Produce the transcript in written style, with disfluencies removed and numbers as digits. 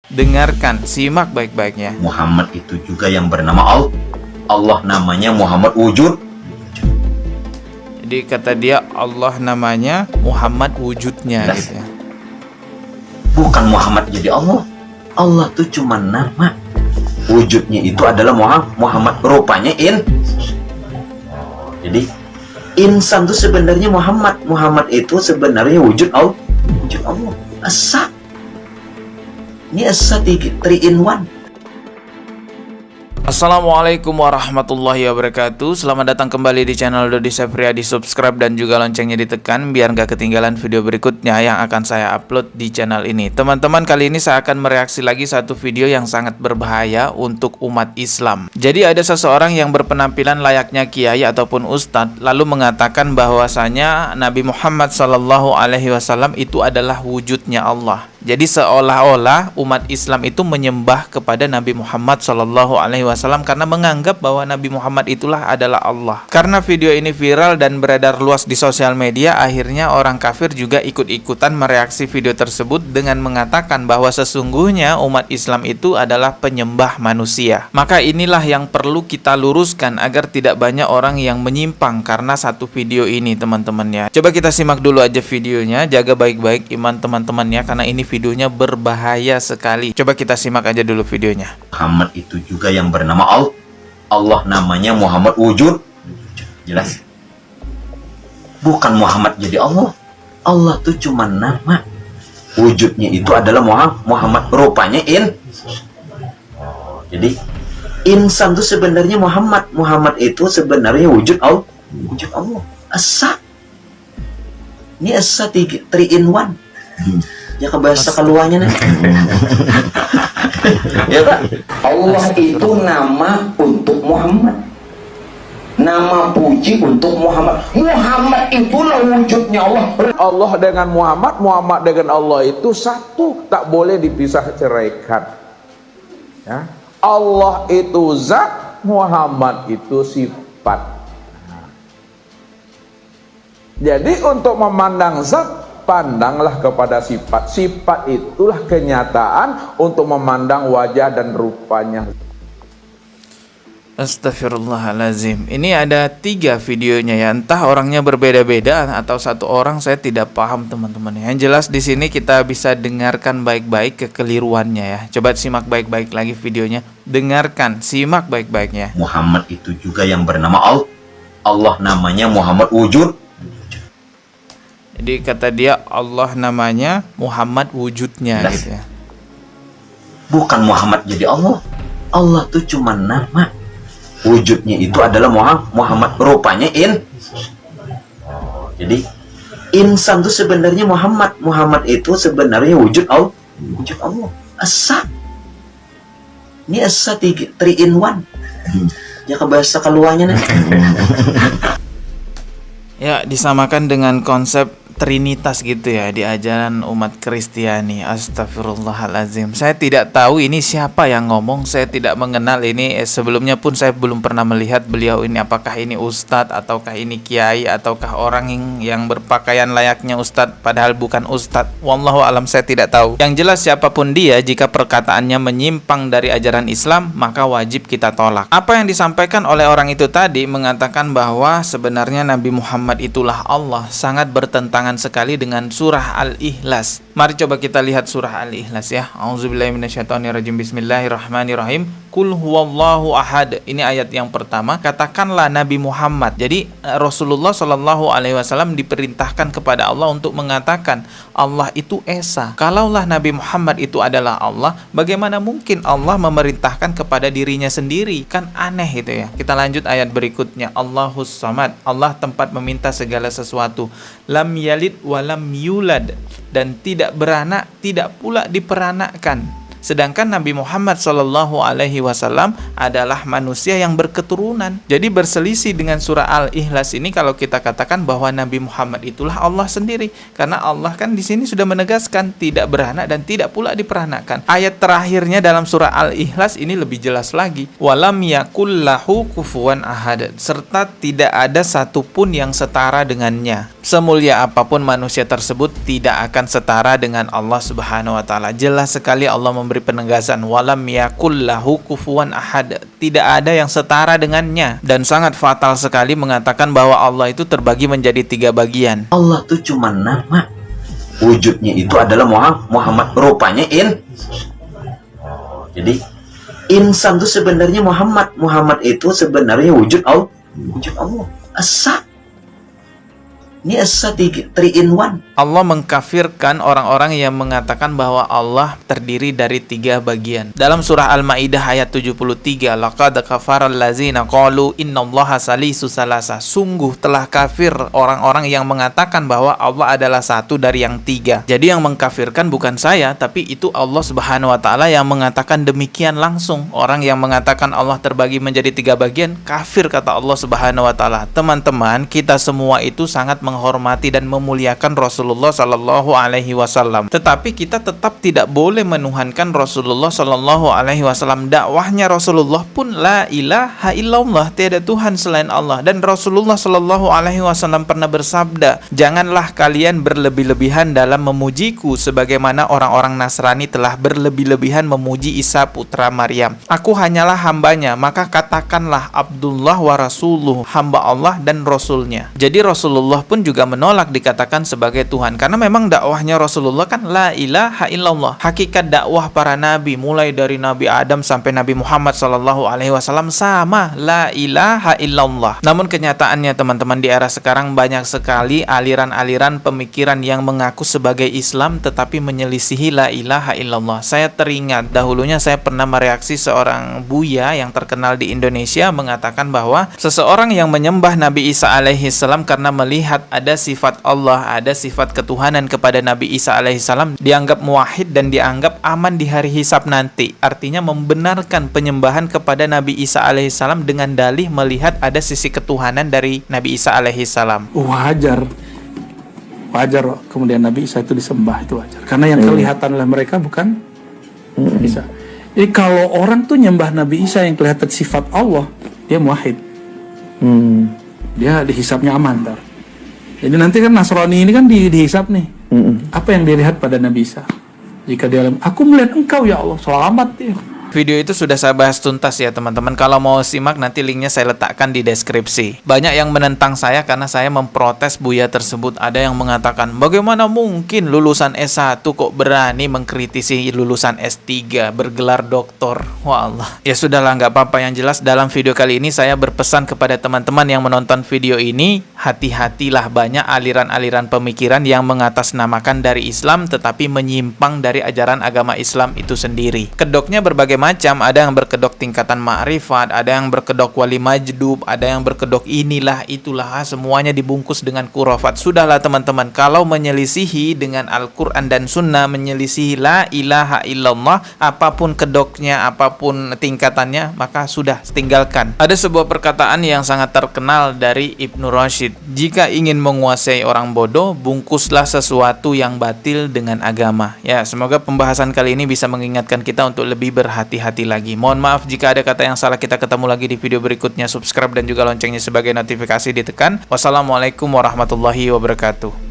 Dengarkan, simak baik-baiknya. Muhammad itu juga yang bernama Allah. Allah namanya Muhammad wujud. Jadi kata dia Allah namanya, Muhammad wujudnya gitu ya. Bukan Muhammad jadi Allah. Allah tuh cuma nama. Wujudnya itu adalah Muhammad. Rupanya Jadi insan itu sebenarnya Muhammad. Muhammad itu sebenarnya wujud Allah. Wujud Allah. Asa. Ini asa 3 in 1. Assalamualaikum warahmatullahi wabarakatuh. Selamat datang kembali di channel Dodi Septriadi. Subscribe dan juga loncengnya ditekan biar nggak ketinggalan video berikutnya yang akan saya upload di channel ini. Teman-teman, kali ini saya akan mereaksi lagi satu video yang sangat berbahaya untuk umat Islam. Jadi ada seseorang yang berpenampilan layaknya kiai ataupun ustadz lalu mengatakan bahwasanya Nabi Muhammad SAW itu adalah wujudnya Allah. Jadi seolah-olah umat Islam itu menyembah kepada Nabi Muhammad SAW karena menganggap bahwa Nabi Muhammad itulah adalah Allah. Karena video ini viral dan beredar luas di sosial media, akhirnya orang kafir juga ikut-ikutan mereaksi video tersebut dengan mengatakan bahwa sesungguhnya umat Islam itu adalah penyembah manusia. Maka inilah yang perlu kita luruskan agar tidak banyak orang yang menyimpang karena satu video ini, teman-teman ya. Coba kita simak dulu aja videonya, jaga baik-baik iman teman-teman ya, karena ini videonya berbahaya sekali. Coba kita simak aja dulu videonya. Muhammad itu juga yang bernama Allah. Allah namanya Muhammad wujud. Jelas. Bukan Muhammad jadi Allah. Allah tuh cuma nama. Wujudnya itu adalah Muhammad. Rupanya Jadi insan itu sebenarnya Muhammad. Muhammad itu sebenarnya wujud Allah. Wujud Allah. Asa. Ini asa 3 in 1. Ya kebahasa keluarnya nih. Ya Pak. Allah itu nama untuk Muhammad. Nama puji untuk Muhammad. Muhammad itulah wujudnya Allah. Allah dengan Muhammad, Muhammad dengan Allah itu satu, tak boleh dipisah ceraikan. Ya. Allah itu zat, Muhammad itu sifat. Jadi untuk memandang zat, pandanglah kepada sifat. Sifat itulah kenyataan untuk memandang wajah dan rupanya. Astagfirullahalazim. Ini ada 3 videonya ya. Entah orangnya berbeda-beda atau satu orang, saya tidak paham teman-teman. Yang jelas di sini kita bisa dengarkan baik-baik kekeliruannya ya. Coba simak baik-baik lagi videonya. Dengarkan, simak baik-baiknya. Muhammad itu juga yang bernama Allah. Allah namanya Muhammad wujud. Jadi kata dia Allah namanya, Muhammad wujudnya gitu ya. Bukan Muhammad jadi Allah. Allah tuh cuma nama. Wujudnya itu adalah Muhammad. Rupanya Jadi insan itu sebenarnya Muhammad. Muhammad itu sebenarnya wujud Allah. Wujud Allah. Asa. Ini asa 3 in 1. Ya kebahasa keluarnya nih. Ya, disamakan dengan konsep Trinitas gitu ya di ajaran umat Kristiani. Astagfirullahalazim. Saya tidak tahu ini siapa yang ngomong. Saya tidak mengenal ini. Sebelumnya pun saya belum pernah melihat beliau ini. Apakah ini ustadz ataukah ini kiai ataukah orang yang berpakaian layaknya ustadz padahal bukan ustadz. Wallahu alam, saya tidak tahu. Yang jelas siapapun dia, jika perkataannya menyimpang dari ajaran Islam, maka wajib kita tolak. Apa yang disampaikan oleh orang itu tadi mengatakan bahwa sebenarnya Nabi Muhammad itulah Allah, sangat bertentangan sekali dengan surah Al-Ikhlas. Mari coba kita lihat surah Al-Ikhlas ya. A'udzubillahi minasyaitonirrajim. Bismillahirrahmanirrahim. Qul huwallahu ahad. Ini ayat yang pertama. Katakanlah Nabi Muhammad. Jadi Rasulullah SAW diperintahkan kepada Allah untuk mengatakan Allah itu esa. Kalaulah Nabi Muhammad itu adalah Allah, bagaimana mungkin Allah memerintahkan kepada dirinya sendiri? Kan aneh itu ya. Kita lanjut ayat berikutnya. Allahus samad. Allah tempat meminta segala sesuatu. Lam yalid walam yulad, dan tidak beranak, tidak pula diperanakkan. Sedangkan Nabi Muhammad SAW adalah manusia yang berketurunan. Jadi berselisih dengan surah Al-Ikhlas ini kalau kita katakan bahwa Nabi Muhammad itulah Allah sendiri. Karena Allah kan di sini sudah menegaskan tidak beranak dan tidak pula diperanakkan. Ayat terakhirnya dalam surah Al-Ikhlas ini lebih jelas lagi. Walam yakul lahu kufuwan ahad, serta tidak ada satupun yang setara dengannya. Semulia apapun manusia tersebut tidak akan setara dengan Allah Subhanahu wa taala. Jelas sekali Allah memberi penegasan, walam yakullahu kufuwan ahad, tidak ada yang setara dengannya, dan sangat fatal sekali mengatakan bahwa Allah itu terbagi menjadi 3 bagian. Allah tuh cuma nama, wujudnya itu adalah Muhammad, rupanya jadi insan itu sebenarnya Muhammad itu sebenarnya wujud Allah, asa. Ini asa 3 in 1. Allah mengkafirkan orang-orang yang mengatakan bahwa Allah terdiri dari 3 bagian. Dalam surah Al-Maidah ayat 73, laqad kafaral ladzina qalu innallaha salisu salasa. Sungguh telah kafir orang-orang yang mengatakan bahwa Allah adalah satu dari yang 3. Jadi yang mengkafirkan bukan saya, tapi itu Allah Subhanahu wa taala yang mengatakan demikian langsung. Orang yang mengatakan Allah terbagi menjadi 3 bagian, kafir kata Allah Subhanahu wa taala. Teman-teman, kita semua itu sangat menghormati dan memuliakan Rasulullah Sallallahu Alaihi Wasallam. Tetapi kita tetap tidak boleh menuhankan Rasulullah Sallallahu Alaihi Wasallam. Dakwahnya Rasulullah pun la ilaha illallah, tiada Tuhan selain Allah. Dan Rasulullah Sallallahu Alaihi Wasallam pernah bersabda, janganlah kalian berlebih-lebihan dalam memujiku, sebagaimana orang-orang Nasrani telah berlebih-lebihan memuji Isa putra Maryam. Aku hanyalah hambanya, maka katakanlah Abdullah wa Rasuluh, hamba Allah dan Rasulnya. Jadi Rasulullah pun juga menolak dikatakan sebagai Tuhan, karena memang dakwahnya Rasulullah kan la ilaha illallah. Hakikat dakwah para nabi mulai dari Nabi Adam sampai Nabi Muhammad sallallahu alaihi wasallam sama, la ilaha illallah. Namun kenyataannya teman-teman, di era sekarang banyak sekali aliran-aliran pemikiran yang mengaku sebagai Islam tetapi menyelisihi la ilaha illallah. Saya teringat dahulunya saya pernah mereaksi seorang buya yang terkenal di Indonesia mengatakan bahwa seseorang yang menyembah Nabi Isa alaihi salam karena melihat ada sifat Allah, ada sifat ketuhanan kepada Nabi Isa alaihissalam, dianggap muwahhid dan dianggap aman di hari hisab nanti. Artinya membenarkan penyembahan kepada Nabi Isa alaihissalam dengan dalih melihat ada sisi ketuhanan dari Nabi Isa alaihissalam. Wajar kemudian Nabi Isa itu disembah, itu wajar. Karena yang kelihatan oleh mereka bukan Isa. Jadi kalau orang tuh nyembah Nabi Isa yang kelihatan sifat Allah, dia muwahhid. Dia dihisabnya aman ntar. Jadi nanti kan Nasrani ini kan dihisab nih. Apa yang dilihat pada Nabi Isa? Jika dia aku melihat engkau ya Allah, selamat dia. Video itu sudah saya bahas tuntas ya teman-teman. Kalau mau simak nanti linknya saya letakkan di deskripsi. Banyak yang menentang saya karena saya memprotes buya tersebut. Ada yang mengatakan, bagaimana mungkin lulusan S1 kok berani mengkritisi lulusan S3 bergelar doktor. Wah Allah. Ya sudahlah, nggak apa-apa. Yang jelas dalam video kali ini saya berpesan kepada teman-teman yang menonton video ini, hati-hatilah, banyak aliran-aliran pemikiran yang mengatasnamakan dari Islam tetapi menyimpang dari ajaran agama Islam itu sendiri. Kedoknya berbagai macam, ada yang berkedok tingkatan ma'rifat, ada yang berkedok wali majdub, ada yang berkedok inilah itulah, semuanya dibungkus dengan khurafat. Sudahlah teman-teman, kalau menyelisihi dengan Al-Quran dan Sunnah, menyelisihi la ilaha illallah, apapun kedoknya, apapun tingkatannya, maka sudah tinggalkan. Ada sebuah perkataan yang sangat terkenal dari Ibnu Rashid, jika ingin menguasai orang bodoh, bungkuslah sesuatu yang batil dengan agama. Ya, semoga pembahasan kali ini bisa mengingatkan kita untuk lebih berhati-hati lagi. Mohon maaf jika ada kata yang salah. Kita ketemu lagi di video berikutnya. Subscribe dan juga loncengnya sebagai notifikasi ditekan. Wassalamualaikum warahmatullahi wabarakatuh.